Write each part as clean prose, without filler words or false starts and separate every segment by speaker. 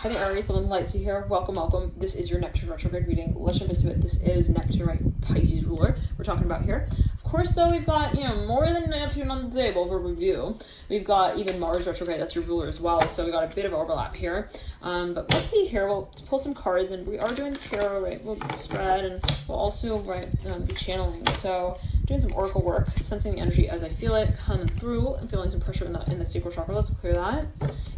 Speaker 1: Hi there, Aries, Lynn Lights here. Welcome. This is your Neptune Retrograde reading. Let's jump into it. This is Neptune, right? Pisces ruler. We're talking about here. Of course, though, we've got, more than Neptune on the table for review. We've got even Mars retrograde. That's your ruler as well. So we got a bit of overlap here. But let's see here. We'll pull some cards, and we are doing tarot, right? We'll spread, and we'll also, be channeling. So doing some oracle work, sensing the energy as I feel it coming through. I'm feeling some pressure in the sacral chakra. Let's clear that.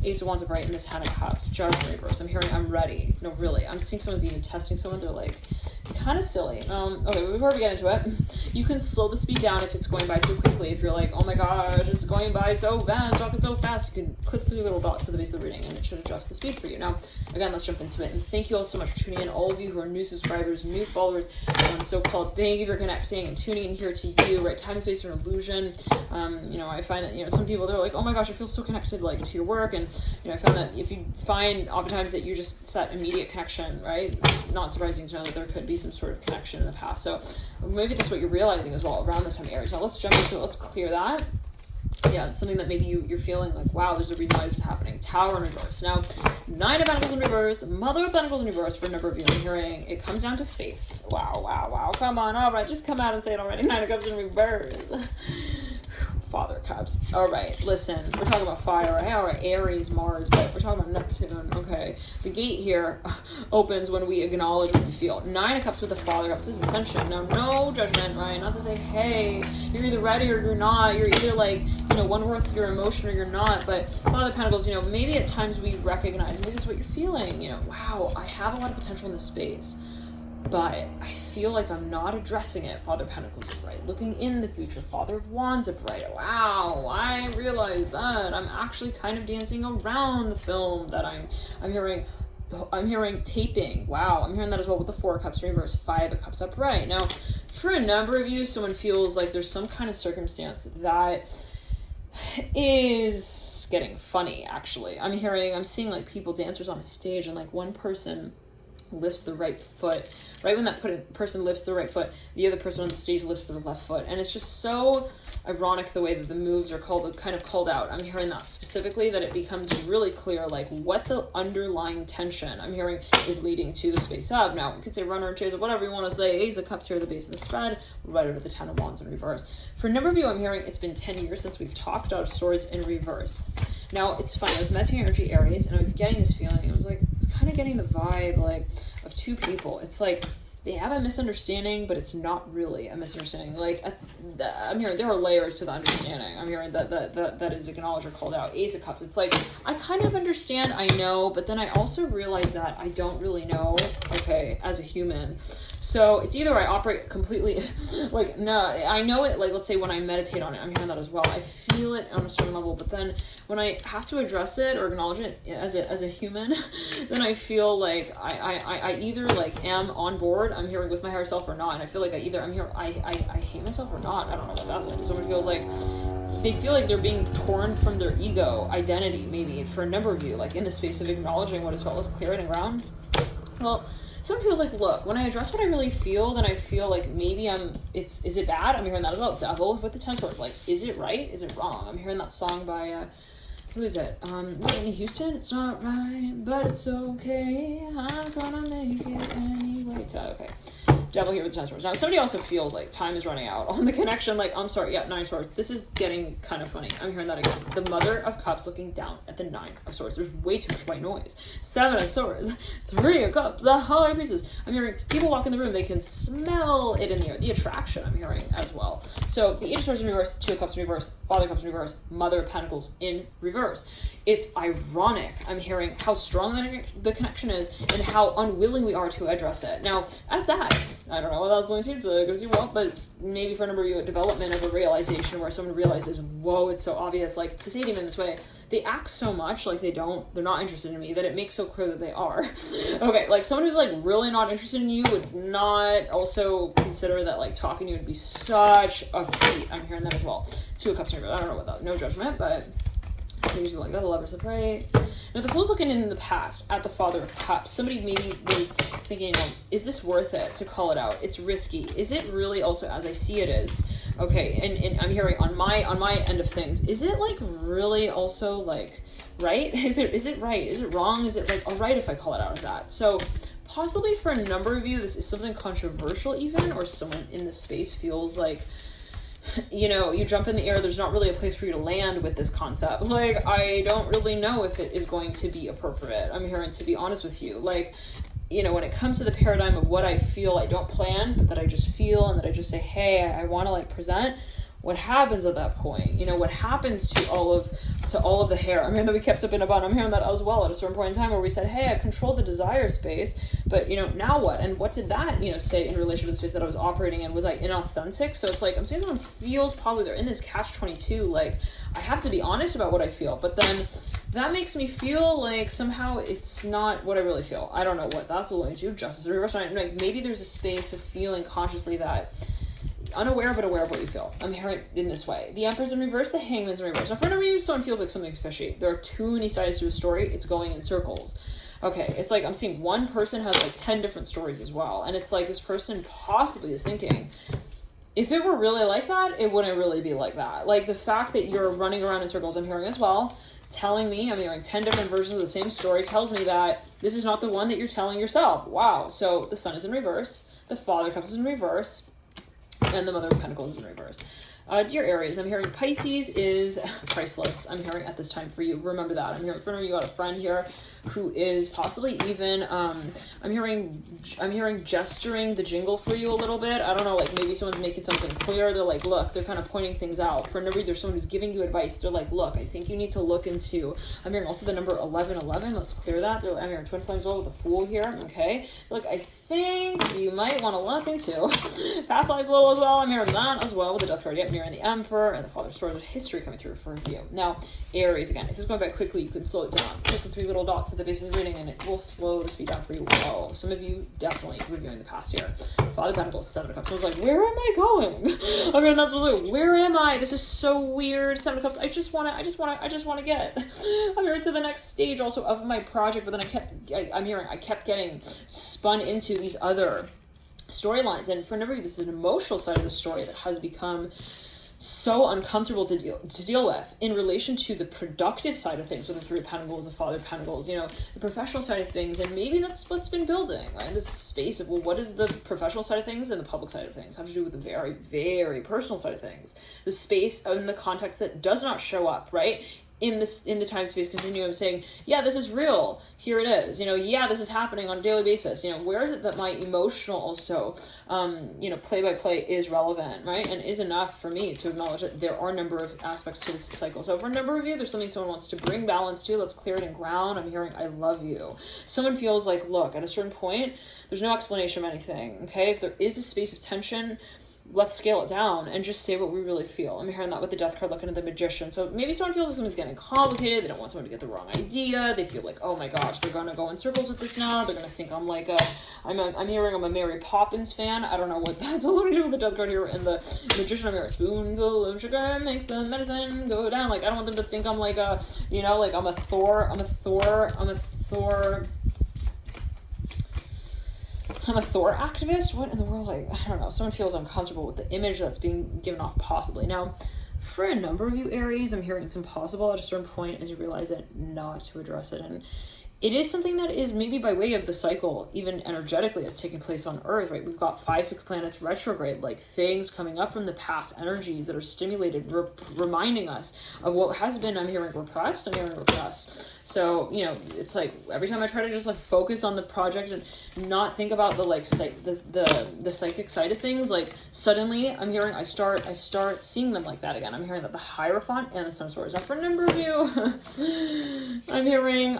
Speaker 1: Ace of Wands upright and the Ten of Cups. Judgment reverse. I'm hearing I'm ready. No, really. I'm seeing someone's even testing someone. They're like, it's kind of silly. Okay, before we get into it, you can slow the speed down if it's going by too quickly. If you're like, oh my gosh, it's going by so fast, talking so fast, you can click through the little dots at the base of the reading and it should adjust the speed for you. Now, again, let's jump into it. And thank you all so much for tuning in. All of you who are new subscribers, new followers, so-called, thank you for connecting and tuning in here to you, right? Time and space are an illusion. I find that, some people, they're like, oh my gosh, I feel so connected, like, to your work. And, I found that if you find oftentimes that you just set immediate connection, right? Not surprising to know that there could be some sort of connection in the past. So maybe that's what you're realizing as well around this time, Aries. Now let's jump into it. Let's clear that. Yeah, it's something that maybe you're feeling like, wow, there's a reason why this is happening. Tower in reverse. Now, Nine of Pentacles in reverse, Mother of Pentacles in reverse for a number of you. I'm hearing it comes down to faith. Wow. Come on. All right, just come out and say it already. Nine of Cups in reverse. Father Cups. All right, listen, we're talking about fire, right? All right, Aries, Mars, but we're talking about Neptune. Okay, the gate here opens when we acknowledge what we feel. Nine of Cups with the Father Cups. This is Ascension. Now, no judgment, right? Not to say, hey, you're either ready or you're not. You're either like, one worth your emotion or you're not. But Father Pentacles, maybe at times we recognize, maybe this is what you're feeling. Wow, I have a lot of potential in this space, but I feel like I'm not addressing it. Father Pentacles upright, looking in the future. Father of Wands upright. Wow, I realize that I'm actually kind of dancing around the film that I'm hearing. I'm hearing taping. Wow, I'm hearing that as well with the Four of Cups reverse, Five of Cups upright. Now, for a number of you, someone feels like there's some kind of circumstance that is getting funny, actually. I'm seeing like people, dancers on a stage, and like one person lifts the right foot. Right when that person lifts the right foot, the other person on the stage lifts their left foot. And it's just so ironic the way that the moves are kind of called out. I'm hearing that specifically, that it becomes really clear like what the underlying tension I'm hearing is leading to the space of. Now, you could say runner, chase, or whatever you want to say. Ace of Cups here at the base of the spread, right over the Ten of Wands in reverse. For a number of you, I'm hearing it's been 10 years since we've talked out of Swords in reverse. Now, it's funny. I was meditating energy Aries, and I was getting this feeling. I was like, kind of getting the vibe like of two people. It's like they have a misunderstanding, but it's not really a misunderstanding. Like I'm hearing there are layers to the understanding. I'm hearing that is acknowledged or called out. Ace of Cups. It's like I kind of understand, I know, but then I also realize that I don't really know. Okay, as a human. So it's either I operate completely like, no, I know it, like, let's say when I meditate on it, I'm hearing that as well. I feel it on a certain level, but then when I have to address it or acknowledge it as a human, then I feel like I either like am on board, I'm hearing with my higher self or not. And I feel like I hate myself or not. I don't know what that's like. Someone feels like they feel like they're being torn from their ego identity, maybe for a number of you, like in the space of acknowledging what is felt, let's clear it and ground. Well, someone feels like, look, when I address what I really feel, then I feel like maybe is it bad? I'm hearing that as well. Devil with the Ten Swords. Like, is it right? Is it wrong? I'm hearing that song by, who is it? Whitney Houston? It's not right, but it's okay. I'm gonna make it anyway. Okay. Devil here with the Ten Swords. Now, somebody also feels like time is running out on the connection. Like, I'm sorry. Yeah, Nine of Swords. This is getting kind of funny. I'm hearing that again. The Mother of Cups looking down at the Nine of Swords. There's way too much white noise. Seven of Swords. Three of Cups. The High Priestess. I'm hearing people walk in the room. They can smell it in the air. The attraction I'm hearing as well. So the Eight of Swords in reverse. Two of Cups in reverse. Father of Cups in reverse. Mother of Pentacles in reverse. It's ironic. I'm hearing how strong the connection is and how unwilling we are to address it. Now, as that, I don't know what that's going to because you won't, but it's maybe for a number of you a development of a realization where someone realizes, whoa, it's so obvious. Like, to say it even this way, they act so much like they're not interested in me, that it makes so clear that they are. Okay, like someone who's like really not interested in you would not also consider that like talking to you would be such a feat. I'm hearing that as well. Two of Cups in reverse. I don't know what that, no judgment, but these people like, oh, the Lovers of right. Now, the Fool's looking in the past at the Father of Cups. Somebody maybe was thinking, is this worth it to call it out? It's risky. Is it really also as I see it is? Okay, and I'm hearing on my end of things, is it like really also like right? Is it right? Is it wrong? Is it like all right if I call it out as that? So possibly for a number of you, this is something controversial even, or someone in this space feels like, you know, you jump in the air, there's not really a place for you to land with this concept. Like, I don't really know if it is going to be appropriate. I'm hearing, to be honest with you, like, you know, when it comes to the paradigm of what I feel, I don't plan, but that I just feel and that I just say, hey, I want to like present. What happens at that point? You know, what happens to all of the hair? I mean, that we kept up in a bun. I'm hearing that as well at a certain point in time where we said, hey, I controlled the desire space, but you know, now what? And what did that, you know, say in relation to the space that I was operating in? Was I inauthentic? So it's like, I'm saying someone feels probably they're in this catch-22, like, I have to be honest about what I feel, but then that makes me feel like somehow it's not what I really feel. I don't know what that's alluding to. Justice in reverse. Like, maybe there's a space of feeling consciously that unaware but aware of what you feel. I'm hearing it in this way. The Emperor's in reverse, the Hangman's in reverse. Now, for whenever you someone feels like something's fishy, there are too many sides to a story. It's going in circles. Okay, it's like I'm seeing one person has like 10 different stories as well. And it's like this person possibly is thinking, if it were really like that, it wouldn't really be like that. Like the fact that you're running around in circles, I'm hearing as well, telling me, I'm hearing 10 different versions of the same story, tells me that this is not the one that you're telling yourself. Wow. So the Sun is in reverse, the Father of Cups is in reverse, and the Mother of Pentacles is in reverse. Dear Aries, I'm hearing Pisces is priceless. I'm hearing at this time for you. Remember that. I'm hearing for you got a friend here who is possibly even I'm hearing gesturing the jingle for you a little bit. I don't know, like maybe someone's making something clear. They're like, look, they're kind of pointing things out. For number, there's someone who's giving you advice. They're like, look, I think you need to look into. I'm hearing also the number 1111. Let's clear that. I'm hearing twin flames roll with a Fool here. Okay, look, I think you might want to look into past lives a little as well. I'm hearing that as well with the Death card. Yep, mirroring the Emperor and the Father's Sword. There's history coming through for you. Now, Aries again. If it's going back quickly, you can slow it down. Click the 3 little dots at the base of the reading, and it will slow the speed down for you. Whoa, some of you definitely reviewing the past here. Father of Pentacles, 7 of Cups. So I was like, where am I going? I mean, that's like, where am I? This is so weird. 7 of Cups. I just want to get. I'm here to the next stage also of my project, but then I kept getting spun into these other storylines, and for a number of you, this is an emotional side of the story that has become so uncomfortable to deal with in relation to the productive side of things with the 3 of Pentacles, the Father of Pentacles, you know, the professional side of things, and maybe that's what's been building, right? This space of, well, what is the professional side of things and the public side of things have to do with the very, very personal side of things, the space in the context that does not show up, right? In the time space continuum, saying, yeah, this is real, here it is, you know, yeah, this is happening on a daily basis, you know, where is it that my emotional also you know, play by play is relevant, right, and is enough for me to acknowledge that there are a number of aspects to this cycle. So for a number of you, there's something someone wants to bring balance to. Let's clear it in ground. I'm hearing I love you. Someone feels like, look, at a certain point there's no explanation of anything. Okay, if there is a space of tension, let's scale it down and just say what we really feel. I'm hearing that with the Death card looking at the Magician. So maybe someone feels like something's getting complicated. They don't want someone to get the wrong idea. They feel like, oh my gosh, they're going to go in circles with this now. They're going to think I'm like I'm hearing I'm a Mary Poppins fan. I don't know what that's alluding to with the Death card here and the Magician. I'm hearing spoonful of sugar makes the medicine go down. Like, I don't want them to think I'm like a, you know, like I'm a Thor activist. What in the world? Like, I don't know. Someone feels uncomfortable with the image that's being given off possibly. Now, for a number of you Aries, I'm hearing it's impossible at a certain point as you realize it not to address it. And it is something that is maybe by way of the cycle, even energetically, that's taking place on Earth, right? We've got 5-6 planets retrograde, like things coming up from the past, energies that are stimulated, reminding us of what has been, I'm hearing repressed. So, you know, it's like every time I try to just like focus on the project and not think about the like the psychic side of things, like suddenly I'm hearing I start seeing them like that again. I'm hearing that the Hierophant and the Sun of Swords. Now for a number of you, I'm hearing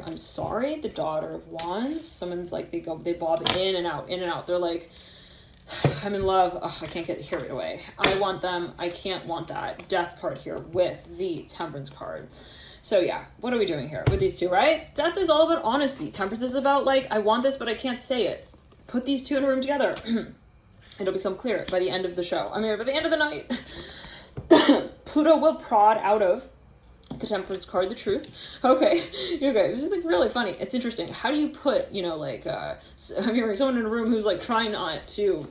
Speaker 1: I'm sorry, the Daughter of Wands. Someone's like they bob in and out. They're like, I'm in love. Oh, I can't get here right away. I want them. I can't want that. Death card here with the Temperance card. So yeah, what are we doing here with these two, right? Death is all about honesty. Temperance is about like, I want this, but I can't say it. Put these two in a room together. It'll become clear by the end of the show. I mean, by the end of the night. Pluto will prod out of The Temperance card, the Truth. Okay, this is like really funny. It's interesting. How do you put, you know, like, I'm hearing someone in a room who's like trying not to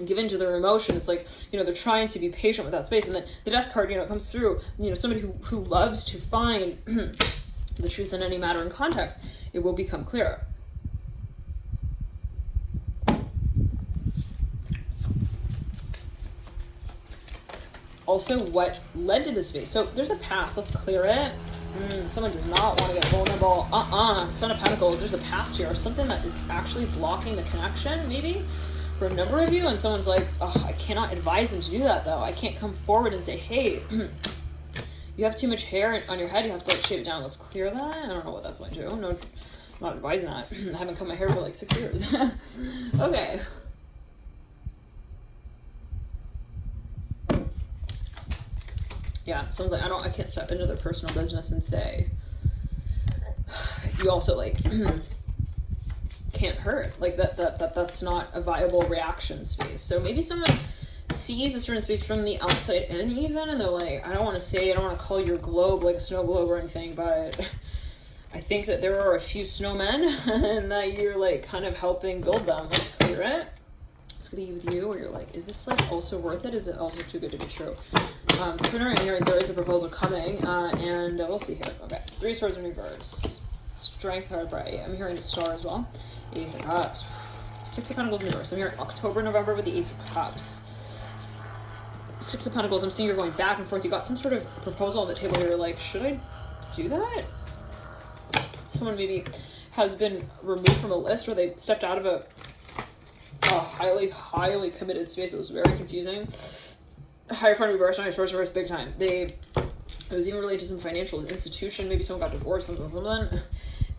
Speaker 1: give into their emotion. It's like, you know, they're trying to be patient with that space. And then the Death card, you know, comes through, you know, somebody who loves to find the truth in any matter and context. It will become clearer. Also, what led to this space? So there's a past. Let's clear it. Someone does not want to get vulnerable. Son of Pentacles. There's a past here. Something that is actually blocking the connection, maybe, for a number of you. And someone's like, oh, I cannot advise them to do that, though. I can't come forward and say, hey, you have too much hair on your head. You have to, like, shave it down. Let's clear that. I don't know what that's like to. No, I'm not advising that. I haven't cut my hair for, like, 6 years. Okay. Yeah, someone's like, I can't step into their personal business and say, you also, like, can't hurt. Like, that's not a viable reaction space. So maybe someone sees a certain space from the outside in even, and they're like, I don't want to call your globe like a snow globe or anything, but I think that there are a few snowmen and that you're, like, kind of helping build them. Let's clear it. It's gonna be with you, where you're like, is this, like, also worth it? Is it also too good to be true? I'm hearing there is a proposal coming, and we'll see here. Okay, 3 swords in reverse. Strength card bright. I'm hearing the Star as well. Ace of Cups. 6 of Pentacles in reverse. I'm hearing October, November with the Ace of Cups. 6 of Pentacles. I'm seeing you're going back and forth. You got some sort of proposal on the table here. You're like, should I do that? Someone maybe has been removed from a list, or they stepped out of a highly committed space. It was very confusing. Hierophant reverse, Nine of Swords reverse, big time. It was even related to some financial institution. Maybe someone got divorced, something.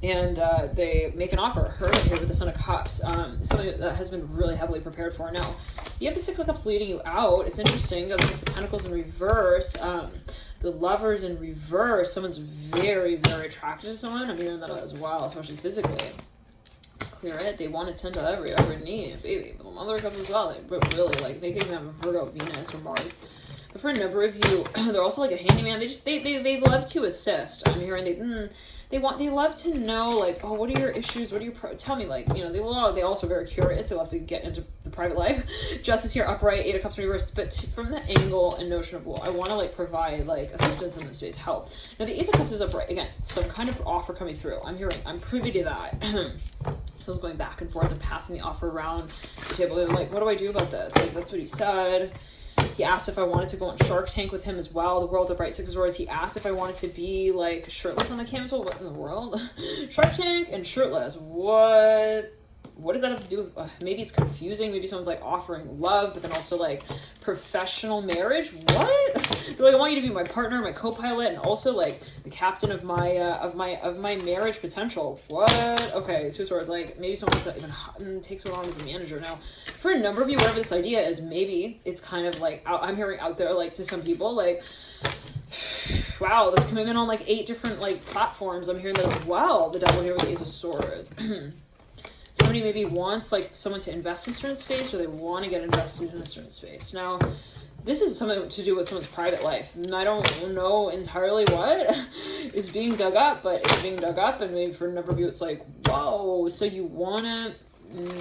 Speaker 1: And they make an offer. Hermit here with the Son of Cups. Something that has been really heavily prepared for. Now, you have the 6 of Cups leading you out. It's interesting. You got the 6 of Pentacles in reverse. The Lovers in reverse. Someone's very, very attracted to someone. I'm hearing that as well, especially physically. Clear it. They want to tend to every need, baby. But the Mother of Cups as well. But really, like, they could even have a Virgo, Venus, or Mars. But for a number of you, they're also like a handyman. They love to assist. I'm hearing they love to know, like, oh, what are your issues? What are your tell me, like, you know, they also very curious. They love to get into the private life. Justice here upright, 8 of Cups reversed. But from the angle and notion of, well, I want to, like, provide, like, assistance in this space, help. Now the Ace of Cups is upright again. Some kind of offer coming through. I'm privy to that. So going back and forth and passing the offer around the table. They're like, what do I do about this? Like, that's what he said. He asked if I wanted to go on Shark Tank with him as well. The World's upright, 6 of Swords. He asked if I wanted to be, like, shirtless on the canvas. What in the world? Shark Tank and shirtless. What does that have to do with, maybe it's confusing. Maybe someone's, like, offering love, but then also, like, professional marriage. What? They're like, I want you to be my partner, my co-pilot, and also, like, the captain of my marriage potential. What? Okay, 2 of Swords. Like, maybe someone even takes someone on as a manager. Now, for a number of you, whatever this idea is, maybe it's kind of like, I'm hearing out there, like, to some people, like, wow, this commitment on, like, 8 different, like, platforms. I'm hearing that as well. The Devil here with the Ace of Swords. Somebody maybe wants, like, someone to invest in a certain space, or they want to get invested in a certain space. Now, this is something to do with someone's private life. And I don't know entirely what is being dug up, but it's being dug up, and maybe for a number of you, it's like, whoa, so you want to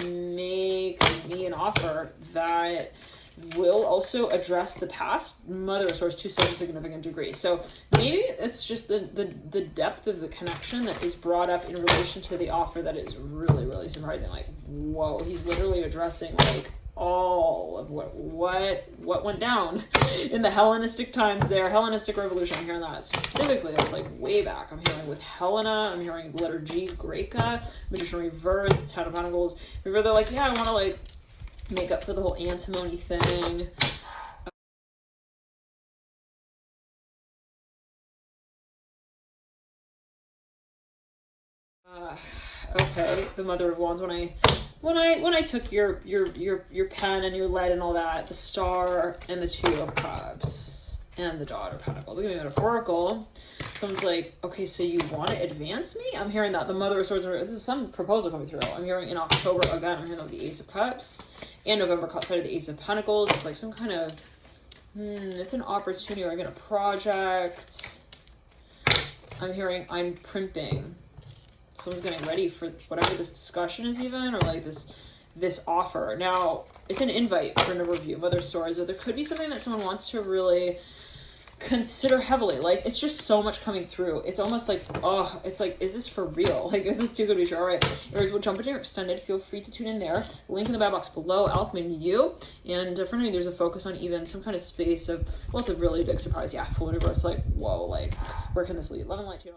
Speaker 1: make me an offer that will also address the past. Mother of Swords to such a significant degree. So maybe it's just the depth of the connection that is brought up in relation to the offer that is really, really surprising. Like, whoa, he's literally addressing, like, all of what went down in the Hellenistic times there. Hellenistic Revolution, I'm hearing that specifically. That's, like, way back. I'm hearing with Helena. I'm hearing letter G, Greca, Magician reverse, 10 of Pentacles. Remember, they're like, yeah, I want to, like, make up for the whole antimony thing. Okay, the Mother of Wands. When I took your pen and your lead and all that, the Star and the 2 of Cups and the Daughter of Pentacles. Look at me, metaphorical. Someone's like, okay, so you want to advance me? I'm hearing that. The Mother of Swords. This is some proposal coming through. I'm hearing in October again. I'm hearing the Ace of Cups. And November caught sight of the Ace of Pentacles. It's like some kind of, it's an opportunity or I get a project. I'm hearing I'm primping. Someone's getting ready for whatever this discussion is even, or like this offer. Now, it's an invite for a number of you, Mother of Swords, but there could be something that someone wants to really consider heavily. Like, it's just so much coming through. It's almost like, oh, it's like, is this for real? Like, is this too good to be true? All right, Aries, we'll jump into your extended. Feel free to tune in there. Link in the back box below. Alchemy and you. And for me, there's a focus on even some kind of space of, well, it's a really big surprise. Yeah, full universe. Like, whoa, like, where can this lead? Love and light to you.